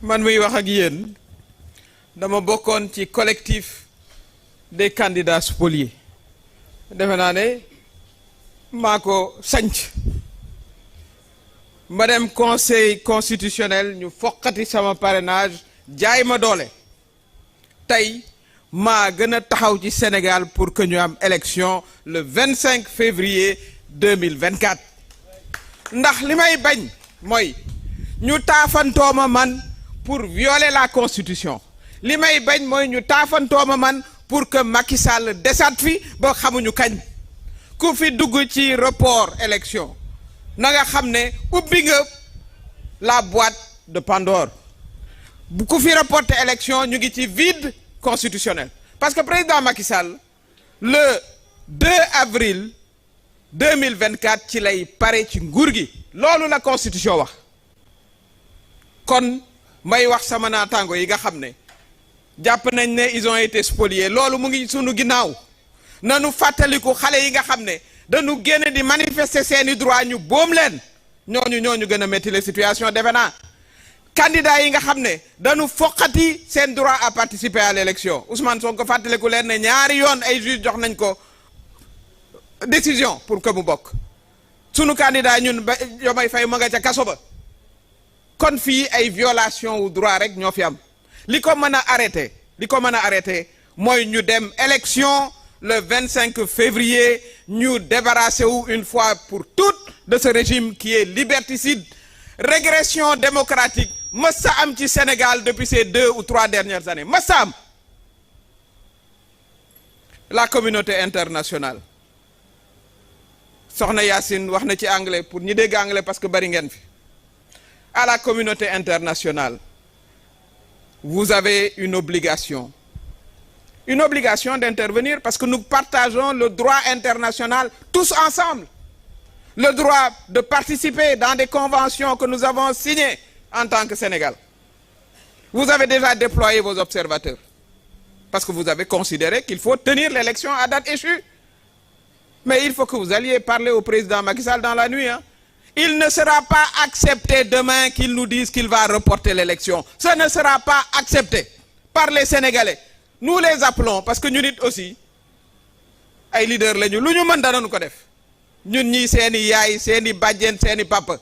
man muy wax ak yéen dama bokkoon ci collectif des candidats spoliés defe naa ne maa ko sanc ma dem conseil constitutionnel ñu foqati sama parrainage jaay ma doole tey maa gën a taxaw ci Sénégal pour que ñu am élection le 25 février 2024 ndax li may bañ mooy ñu taafantooma man pour violer la constitution li may bañ mooy ñu taafantooma man pour que Macky Sall desaat fi ba xamuñu kañ ku fi dugg ci report élection na nga xam ne ubbi nga la boîte de Pandore bu ku fi reporter élection ñu ngi ci vide constitutionnel parce que président Macky Sall le 2 avril 2024 ci lay pare ci nguur gi loolu la constitution wax kon may wax sama naataango yi nga xam ne jàpp nañ ne ils ont été spoliés loolu mu ngi sunu ginnaaw nanu fàttaliku xale yi nga xam ne dañu génn di manifester seeni droit ñu boom leen ñooñu gën a métti la situation defe naa candidat yi nga xam ne dañu foqati seen droit à participer à l'élection Ousmane Sonko fàttaliku leen ne ñaari yoon ay juge jox nañ ko décision pour que mu bokk sunu candidat ñun ba Diomaye Faye ma nga ca kaso ba kon fii ay violation wu droit rek ñoo fi am li ko mën a arrêté mooy ñu dem élection le 25 février ñu débarrasser wu une fois pour toutes de ce régime qui est liberticide régression démocratique mës a am ci Sénégal depuis ces 2 ou 3 dernières années mës a am la communauté internationale soxna Yacine wax na ci anglais pour ñi dégg anglais parce que bari ngeen fi à la communauté internationale vous avez une obligation d'intervenir parce que nous partageons le droit international tous ensemble le droit de participer dans des conventions que nous avons signées en tant que Sénégal vous avez déjà déployé vos observateurs parce que vous avez considéré qu'il faut tenir l'élection à date échue mais il faut que vous alliez parler au président Macky Sall dans la nuit il ne sera pas accepté demain qu'il nous dise qu'il va reporter l'élection ce ne sera pas accepté par les Sénégalais nous les appelons parce que ñun it aussi ay leaders lañu lu ñu mën danañu ko def ñun ñii seeni yaay seeni bàjjen seeni papa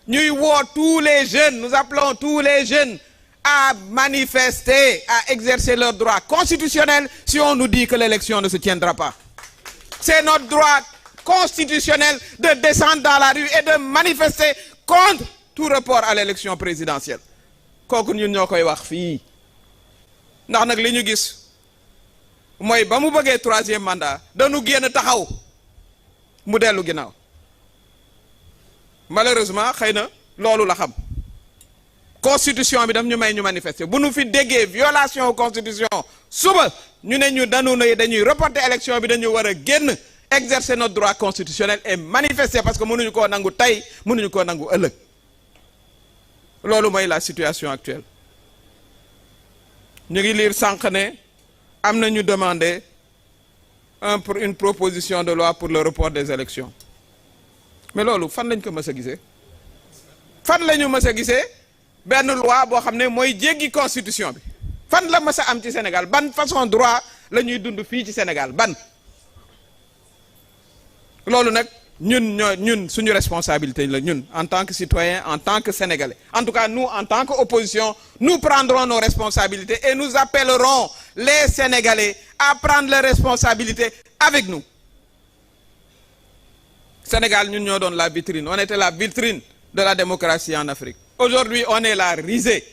ñuy woo tous les jeunes nous appelons tous les jeunes à manifester à exercer leur droit constitutionnel si on nous dit que l'élection ne se tiendra pas c'est notre droit constitutionnel de descendre dans la rue et de manifester contre tout report à l'élection présidentielle kooku ñun ñoo koy wax fii ndax nag li ñu gis mooy ba mu bëggee 3e mandat dañu génn taxaw mu dellu ginnaaw malheureusement xëy na loolu la xam constitution bi daf ñu may ñu manifester bu nu fi déggee violation constitution suba ñu ne ñu dañuy reporter élection bi dañu war a génn exercer notre droit constitutionnel et manifester parce que mënuñu koo nangu tey mënuñu koo nangu ëllëg loolu mooy la situation actuelle ñu ngi lire sànq ne am na ñu demander pour une proposition de loi pour le report des élections mais loolu fan lañ ko mës a gisee fan la ñu mës a gisee benn loi boo xam ne mooy jéggi constitution bi fan la mës a am ci Sénégal ban façon droit la ñuy dund fii ci Sénégal ban loolu nag ñun suñu responsabilité la ñun en tant que citoyen en tant que Sénégalais en tout cas nous en tant que opposition nous prendrons nos responsabilités et nous appellerons les Sénégalais à prendre leurs responsabilités avec nous Sénégal ñun ñoo doon la vitrine on était la vitrine de la démocratie en Afrique aujourd'hui on est la risée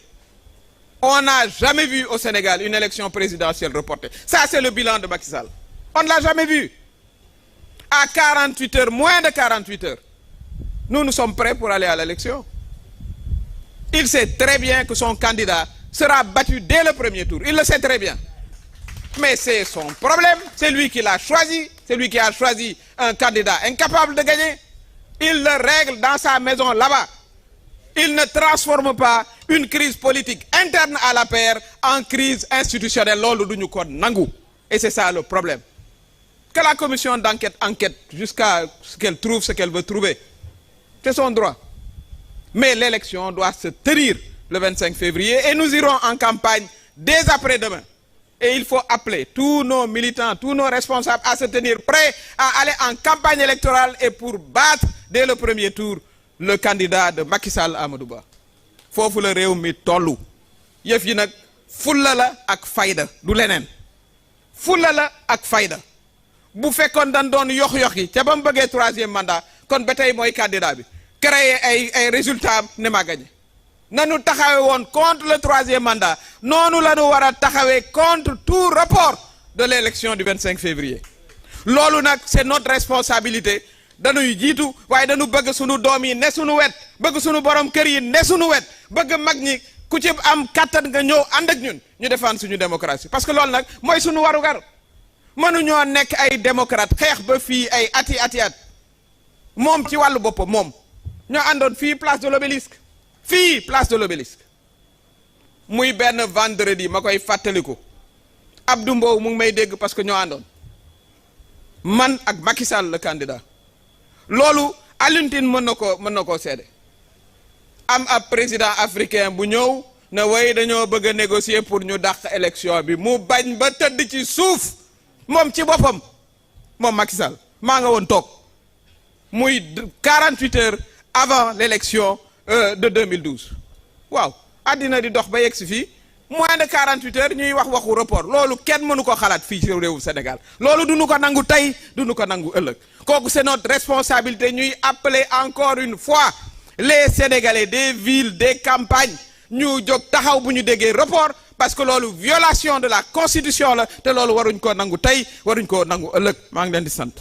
on n'a jamais vu au Sénégal une élection présidentielle reportée ça c'est le bilan de Macky Sall on ne l'a jamais vu à 48 heures, moins de 48 heures, nous sommes prêts pour aller à l'élection. Il sait très bien que son candidat sera battu dès le premier tour. Il le sait très bien. Mais c'est son problème. C'est lui qui l'a choisi. C'est lui qui a choisi un candidat incapable de gagner. Il le règle dans sa maison là-bas. Il ne transforme pas une crise politique interne à la paire en crise institutionnelle. Loolu duñu ko nangu. Et c'est ça le problème. Que la commission d'enquête enquête jusqu'à ce qu'elle trouve ce qu'elle veut trouver. C'est son droit. Mais l'élection doit se tenir le 25 février et nous irons en campagne dès après-demain. Et il faut appeler tous nos militants, tous nos responsables à se tenir prêts à aller en campagne électorale et pour battre dès le premier tour le candidat de Macky Sall Amadou Ba. Foofu la réew mi tollu yëf yi nag fulla la ak fayda du leneen fulla la ak fayda bu fekkoon dañ doon yox-yoxi ca ba mu bëggee troisième mandat kon ba tey mooy candidat bi créer ay résultats ne ma gagné nanu taxawe woon contre le troisième mandat noonu la ñu war a taxawee contre tout report de l'élection du 25 février loolu nag c'est notre responsabilité dañuy jiitu waaye dañu bëgg sunu doom yi ne sunu wet bëgg sunu borom kër yi ne sunu wet bëgg mag ñi ku ci am kattan nga ñëw ànd ak ñun ñu défendre suñu démocratie parce que loolu nag mooy sunu warugar mënuñoo nekk ay démocrate xeex ba fii ay ati at moom ci wàllu boppam moom ñoo àndoon fii place de l'Obélisque fii place de l'Obélisque muy benn vendredi ma koy fàttaliku Abdou Mbow mu ngi may dégg parce que ñoo àndoon man ak Macky Sall le candidat loolu Alioune Tine mën na koo seede am ab président africain bu ñëw ne way dañoo bëgg a négocier pour ñu dàq élection bi mu bañ ba tëdd ci suuf moom ci boppam moom Macky Sall maa nga woon toog muy 48 heures avant l'élection de 2012 waaw àddina di dox ba yegg si fii moins de 48 heures ñuy wax waxu report loolu kenn mënu ko xalaat fii ci réewu Sénégal loolu duñu ko nangu tey duñu ko nangu ëllëg kooku c'est notre responsabilité ñuy appeler encore une fois les Sénégalais des villes des campagnes ñu jóg taxaw bu ñu déggee report parce que loolu violation de la constitution la te loolu waruñ ko nangu tey waruñ ko nangu ëllëg maa ngi leen di sant